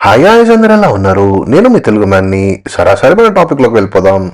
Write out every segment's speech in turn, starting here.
Hi guys, అందరూ ఎలా ఉన్నారు? నేను మీ తెలుగు మ్యాన్ని. సరాసరి టాపిక్ లోకి వెళ్ళిపోదాం.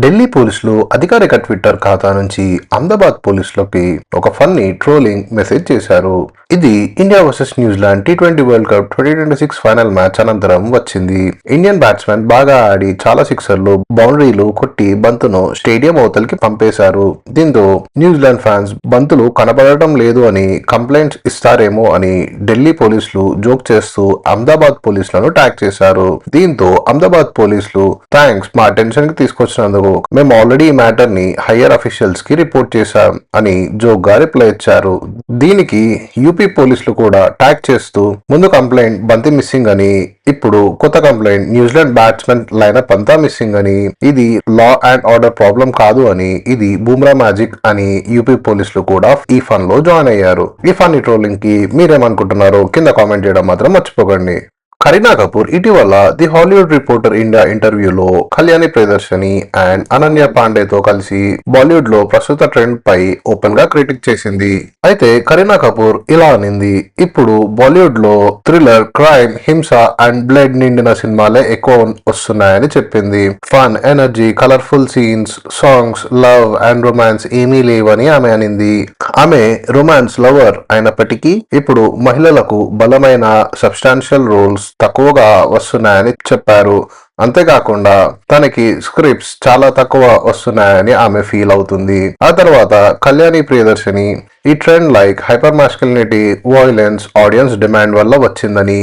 ఢిల్లీ పోలీసులు అధికారిక ట్విట్టర్ ఖాతా నుంచి అహ్మదాబాద్ పోలీసులకి ఒక ఫన్నీ ట్రోలింగ్ మెసేజ్ చేశారు. ఇది India versus New Zealand T20 world cup 2026 final match అనంతరం వచ్చింది. ఇండియన్ బ్యాట్స్మెన్ బాగా ఆడి చాలా సిక్సర్లు, బౌండరీలు కొట్టి బంతును స్టేడియం అవతలికి పంపేశారు. దీంతో న్యూజిలాండ్ ఫ్యాన్స్ బంతులు కనబడటం లేదు అని కంప్లైంట్స్ ఇస్తారేమో అని ఢిల్లీ పోలీసులు జోక్ చేస్తూ అహ్మదాబాద్ పోలీసులను ట్యాగ్ చేశారు. దీంతో అహ్మదాబాద్ పోలీసులు థ్యాంక్స్, మా అటెన్షన్ కి తీసుకొచ్చినందుకు మేము ఆల్రెడీ ఈ మ్యాటర్ ని హయ్యర్ అఫీషియల్స్ కి రిపోర్ట్ చేశాం అని జోక్ గా రిప్లై ఇచ్చారు. దీనికి యూపీ పోలీసులు కూడా ట్యాగ్ చేస్తూ ముందు కంప్లైంట్ బంతి మిస్సింగ్ అని, ఇప్పుడు కొత్త కంప్లైంట్ న్యూజిలాండ్ బ్యాట్స్మెన్ లైనప్ అంతా మిస్సింగ్ అని, ఇది లా అండ్ ఆర్డర్ ప్రాబ్లం కాదు అని, ఇది బూమ్రా మ్యాజిక్ అని యూపీ పోలీసులు కూడా ఈ ఫన్ లో జాయిన్ అయ్యారు. ఈ ఫన్నీ ట్రోలింగ్ కి మీరేమనుకుంటున్నారో కింద కామెంట్ చేయడం మాత్రం మర్చిపోకండి. కరీనా కపూర్ ఇటీవల ది హాలీవుడ్ రిపోర్టర్ ఇండియా ఇంటర్వ్యూలో కళ్యాణి ప్రియదర్శిని అండ్ అనన్య పాండేతో కలిసి బాలీవుడ్ లో ప్రస్తుత ట్రెండ్ పై ఓపెన్ గా క్రిటిక్ చేసింది. అయితే కరీనా కపూర్ ఇలా అనింది, ఇప్పుడు బాలీవుడ్ లో థ్రిల్లర్, క్రైమ్, హింస అండ్ బ్లడ్ నిండిన సినిమాలే ఎక్కువ వస్తున్నాయని చెప్పింది. Fun, energy, colourful scenes, songs, love and romance ఏమీ లేవని ఆమె అనింది. ఆమె రొమాన్స్ లవర్ అయినప్పటికీ ఇప్పుడు మహిళలకు బలమైన సబ్స్టాన్షియల్ రోల్స్ తక్కువగా వస్తున్నాయని చెప్పారు. అంతేకాకుండా తనకి స్క్రిప్ట్స్ చాలా తక్కువ వస్తున్నాయని ఆమె ఫీల్ అవుతుంది. ఆ తర్వాత కళ్యాణి ప్రియదర్శిని ఈ trend like hyper masculinity, violence audience demand వల్ల వచ్చిందని,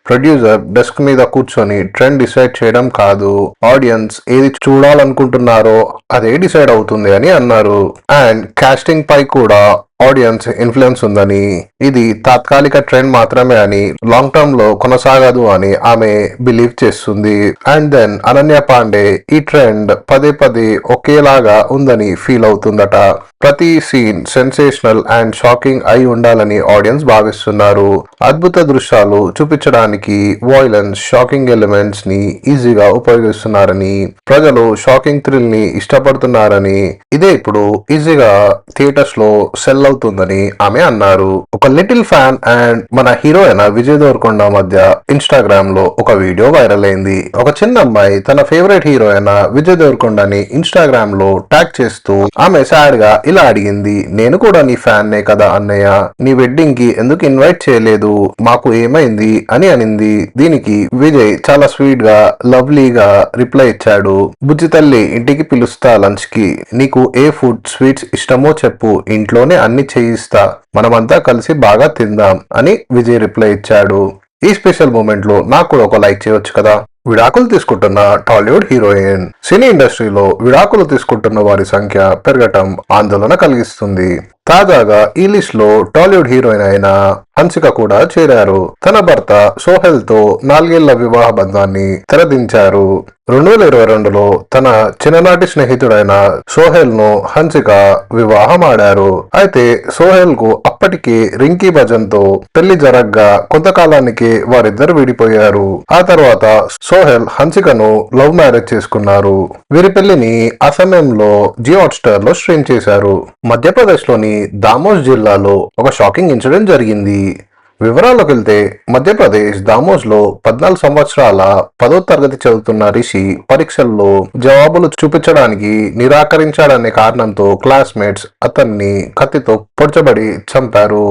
ప్రొడ్యూసర్ డెస్క్ మీద కూర్చొని ట్రెండ్ డిసైడ్ చేయడం కాదు, ఆడియన్స్ ఏది చూడాలనుకుంటున్నారో అదే డిసైడ్ అవుతుంది అని అన్నారు. అండ్ కాస్టింగ్ పై కూడా ఆడియన్స్ ఇన్ఫ్లుయెన్స్ ఉందని, ఇది తాత్కాలిక ట్రెండ్ మాత్రమే అని, లాంగ్ టర్మ్ లో కొనసాగదు అని ఆమె బిలీవ్ చేస్తుంది. అండ్ దెన్ అనన్య పాండే ఈ ట్రెండ్ పదే పదే ఒకేలాగా ఉందని ఫీల్ అవుతుందట. ప్రతి సీన్ సెన్సేషనల్ అండ్ షాకింగ్ అయి ఉండాలని ఆడియన్స్ భావిస్తున్నారు. అద్భుత దృశ్యాలు చూపించడానికి వయలెన్స్, షాకింగ్ ఎలిమెంట్స్ ని ఈజీగా ఉపయోగిస్తున్నారని, ప్రజలు షాకింగ్ థ్రిల్ ని ఇష్టపడుతున్నారని, ఇదే ఇప్పుడు ఈజీగా థియేటర్స్ లో సెల్ అవుతుందని ఆమె అన్నారు. ఒక లిటిల్ ఫ్యాన్ అండ్ మన హీరోయిన్ విజయ్ దేవరకొండ మధ్య ఇన్స్టాగ్రామ్ లో ఒక వీడియో వైరల్ అయింది. ఒక చిన్న అమ్మాయి తన ఫేవరెట్ హీరోయిన్ విజయ్ దేవరకొండని ఇన్స్టాగ్రామ్ లో ట్యాగ్ చేస్తూ ఆమె సాడ్ గా ఇలా అడిగింది, నేను కూడా నీ ఫ్యాన్ నే కదా అన్నయ్య, నీ వెడ్డింగ్ కి ఎందుకు ఇన్వైట్ చేయలేదు, మాకు ఏమైంది అని అనింది. దీనికి విజయ్ చాలా స్వీట్ గా లవ్లీగా రిప్లై ఇచ్చాడు, బుజ్జి తల్లి ఇంటికి పిలుస్తా లంచ్ కి, నీకు ఏ ఫుడ్ స్వీట్స్ ఇష్టమో చెప్పు, ఇంట్లోనే అన్ని చేయిస్తా, మనమంతా కలిసి బాగా తిందాం అని విజయ్ రిప్లై ఇచ్చాడు. ఈ స్పెషల్ మూమెంట్ లో నాకు కూడా ఒక లైక్ చేయొచ్చు కదా. విడాకులు తీసుకుంటున్న టాలీవుడ్ హీరోయిన్. సినీ ఇండస్ట్రీలో విడాకులు తీసుకుంటున్న వారి సంఖ్య పెరగటం ఆందోళన కలిగిస్తుంది. తాజాగా ఈ లిస్ట్ లో టాలీవుడ్ హీరోయిన్ అయిన హన్సిక కూడా చేరారు. తన భర్త సోహెల్ తో 4 ఏళ్ల వివాహ బంధాన్ని తెరదించారు. 2022లో తన చిన్ననాటి స్నేహితుడైన సోహెల్ ను హన్సిక వివాహం ఆడారు. అయితే సోహెల్ కు అప్పటికి రింకీ భజన్ తో పెళ్లి జరగ్గా కొంతకాలానికి వారిద్దరు విడిపోయారు. ఆ తర్వాత సోహెల్ హన్సికను లవ్ మ్యారేజ్ చేసుకున్నారు. వీరి పెళ్లిని ఆ సమయంలో జియో హాట్‌స్టార్ లో స్ట్రీమ్ చేశారు. మధ్యప్రదేశ్ లోని దామోస్ జిల్లాలో ఒక షాకింగ్ ఇన్సిడెంట్ జరిగింది. వివరాల్లోకి వెళ్తే మధ్యప్రదేశ్ దామోస్ లో 14 సంవత్సరాల 10వ తరగతి చదువుతున్న రిషి పరీక్షల్లో జవాబులు చూపించడానికి నిరాకరించాడనే కారణంతో క్లాస్మేట్స్ అతన్ని కత్తితో పొడచబడి చంపారు.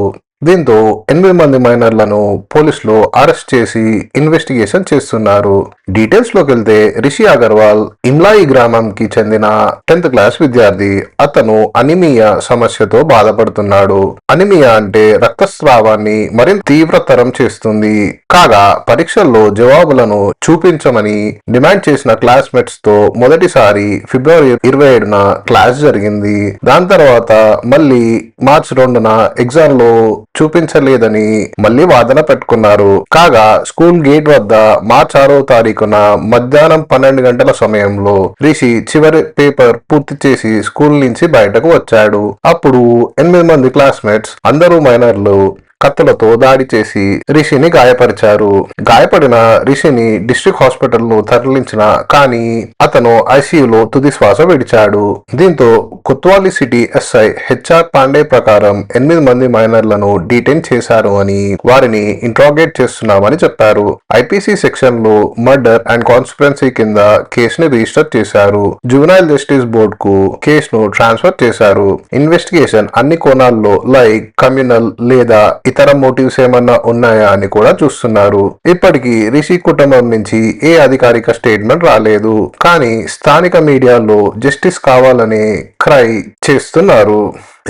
దీంతో 8 మంది మైనర్లను పోలీసులు అరెస్ట్ చేసి ఇన్వెస్టిగేషన్ చేస్తున్నారు. డీటెయిల్స్ లోకి వెళ్తే రిషి అగర్వాల్ ఇమ్లాయి గ్రామంకి చెందిన 10th క్లాస్ విద్యార్థి. అతను అనిమియా సమస్యతో బాధపడుతున్నాడు. అనిమియా అంటే రక్తస్రావాన్ని మరింత తీవ్రతరం చేస్తుంది. కాగా పరీక్షల్లో జవాబులను చూపించమని డిమాండ్ చేసిన క్లాస్మేట్స్ తో మొదటిసారి ఫిబ్రవరి 27న క్లాస్ జరిగింది. దాని తర్వాత మళ్ళీ మార్చి 2న ఎగ్జామ్ లో చూపించలేదని మళ్ళీ వాదన పెట్టుకున్నారు. కాగా స్కూల్ గేట్ వద్ద మార్చి 6వ తారీఖున మధ్యాహ్నం 12 గంటల సమయంలో రిషి చివరి పేపర్ పూర్తి చేసి స్కూల్ నుంచి బయటకు వచ్చాడు. అప్పుడు 8 మంది క్లాస్మేట్స్, అందరూ మైనర్లు, కత్తులతో దాడి చేసి రిషిని గాయపరిచారు. గాయపడిన రిషిని డిస్ట్రిక్ట్ హాస్పిటల్ ను తరలించిన కానీ అతను ఐసీయూలో తుది శ్వాస విడిచాడు. దీంతో Kotwali city SI HR Pandey ప్రకారం 8 మంది మైనర్లను డీటైన్ చేశారు అని, వారిని ఇంట్రాగేట్ చేస్తున్నామని చెప్పారు. ఐపీసీ సెక్షన్ లో మర్డర్ అండ్ కాన్స్పిరెన్సీ కింద కేసుని రిజిస్టర్ చేశారు. జువెనైల్ జస్టిస్ బోర్డ్ కు కేసును ట్రాన్స్ఫర్ చేశారు. ఇన్వెస్టిగేషన్ అన్ని కోణాల్లో లైక్ కమ్యూనల్ లేదా ఇతర మోటివ్స్ ఏమన్నా ఉన్నాయా అని కూడా చూస్తున్నారు. ఇప్పటికీ రిషి కుటుంబం నుంచి ఏ అధికారిక స్టేట్మెంట్ రాలేదు. కానీ స్థానిక మీడియాలో జస్టిస్ కావాలని క్రై చేస్తున్నారు.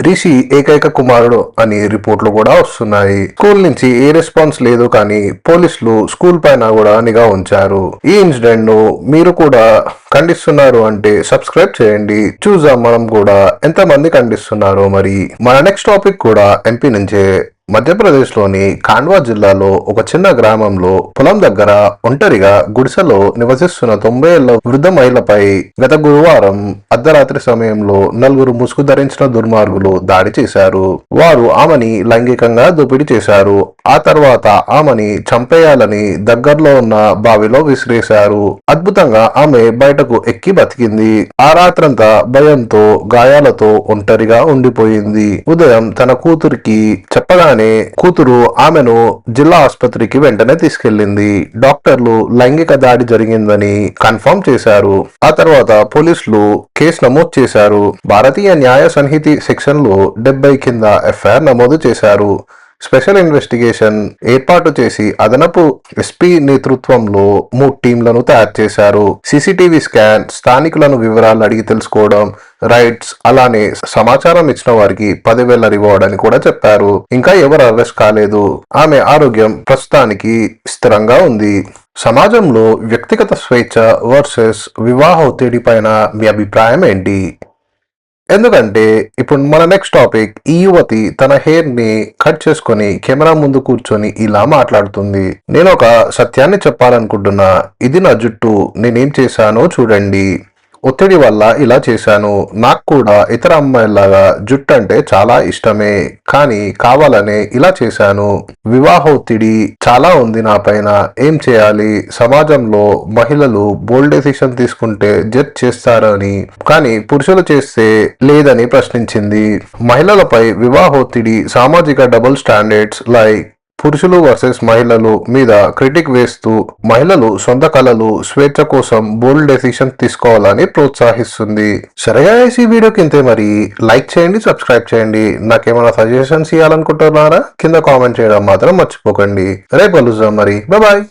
రిషి ఏకైక కుమారుడు అని రిపోర్ట్లు కూడా వస్తున్నాయి. స్కూల్ నుంచి ఏ రెస్పాన్స్ లేదు, కానీ పోలీసులు స్కూల్ పైన కూడా నిఘా ఉంచారు. ఈ ఇన్సిడెంట్ ను మీరు కూడా ఖండిస్తున్నారు అంటే సబ్స్క్రైబ్ చేయండి. చూద్దాం మనం కూడా ఎంతమంది ఖండిస్తున్నారో. మరి మన నెక్స్ట్ టాపిక్ కూడా ఎంపీ నుంచే. మధ్యప్రదేశ్ లోని ఖాండ్వా జిల్లాలో ఒక చిన్న గ్రామంలో పొలం దగ్గర ఒంటరిగా గుడిసెలో నివసిస్తున్న 90 ఏళ్ల వృద్ధ మహిళపై గత గురువారం అర్ధరాత్రి సమయంలో 4 ముసుగు ధరించిన దుర్మార్గులు దాడి చేశారు. వారు ఆమెని లైంగికంగా దోపిడీ చేశారు. ఆ తర్వాత ఆమెని చంపేయాలని దగ్గరలో ఉన్న బావిలో విసిరేశారు. అద్భుతంగా ఆమె బయటకు ఎక్కి బతికింది. ఆ రాత్రంతా భయంతో గాయాలతో ఒంటరిగా ఉండిపోయింది. ఉదయం తన కూతురికి చెప్పగానే కూతురు ఆమెను జిల్లా ఆసుపత్రికి వెంటనే తీసుకెళ్లింది. డాక్టర్లు లైంగిక దాడి జరిగిందని కన్ఫర్మ్ చేశారు. ఆ తర్వాత పోలీసులు కేసు నమోదు చేశారు. భారతీయ న్యాయ సంహితి సెక్షన్ లో 70 కింద ఎఫ్ఐఆర్ నమోదు చేశారు. స్పెషల్ ఇన్వెస్టిగేషన్ ఏర్పాటు చేసి అదనపు ఎస్పీ నేతృత్వంలో 3 టీంలను తయారు చేశారు. సీసీటీవీ స్కాన్, స్థానికులను వివరాలు అడిగి తెలుసుకోవడం, రైట్స్, అలానే సమాచారం ఇచ్చిన వారికి 10,000 రివార్డ్ అని కూడా చెప్పారు. ఇంకా ఎవరు అరెస్ట్ కాలేదు. ఆమె ఆరోగ్యం ప్రస్తుతానికి స్థిరంగా ఉంది. సమాజంలో వ్యక్తిగత స్వేచ్ఛ వర్సెస్ వివాహ ఒత్తిడి పైన మీ అభిప్రాయం ఏంటి? ఎందుకంటే ఇప్పుడు మన నెక్స్ట్ టాపిక్, ఈ యువతి తన హెయిర్ ని కట్ చేసుకొని కెమెరా ముందు కూర్చొని ఇలా మాట్లాడుతుంది. నేను ఒక సత్యాన్ని చెప్పాలనుకుంటున్నా. ఇది నా జుట్టు, నేనేం చేశానో చూడండి. ఒత్తిడి వల్ల ఇలా చేశాను. నాకు కూడా ఇతర అమ్మాయిలాగా జుట్టు అంటే చాలా ఇష్టమే, కానీ కావాలనే ఇలా చేశాను. వివాహ ఒత్తిడి చాలా ఉంది నా పైన. ఏం చేయాలి? సమాజంలో మహిళలు బోల్డ్ డెసిషన్ తీసుకుంటే జడ్జ్ చేస్తారని, కానీ పురుషులు చేస్తే లేదని ప్రశ్నించింది. మహిళలపై వివాహ ఒత్తిడి, సామాజిక డబుల్ స్టాండర్డ్స్ లైక్ పురుషులు వర్సెస్ మహిళలు మీద క్రిటిక్ వేస్తూ మహిళలు సొంత కళలు, స్వేచ్ఛ కోసం బోల్డ్ డెసిషన్ తీసుకోవాలని ప్రోత్సహిస్తుంది. సరేగా ఈ వీడియోకి ఇంతే. మరి లైక్ చేయండి, సబ్స్క్రైబ్ చేయండి. నాకేమైనా సజెషన్స్ ఇవ్వాలనుకుంటున్నారా? కింద కామెంట్ చేయడం మాత్రం మర్చిపోకండి. రేపు కలుద్దాం మరి. బాయ్.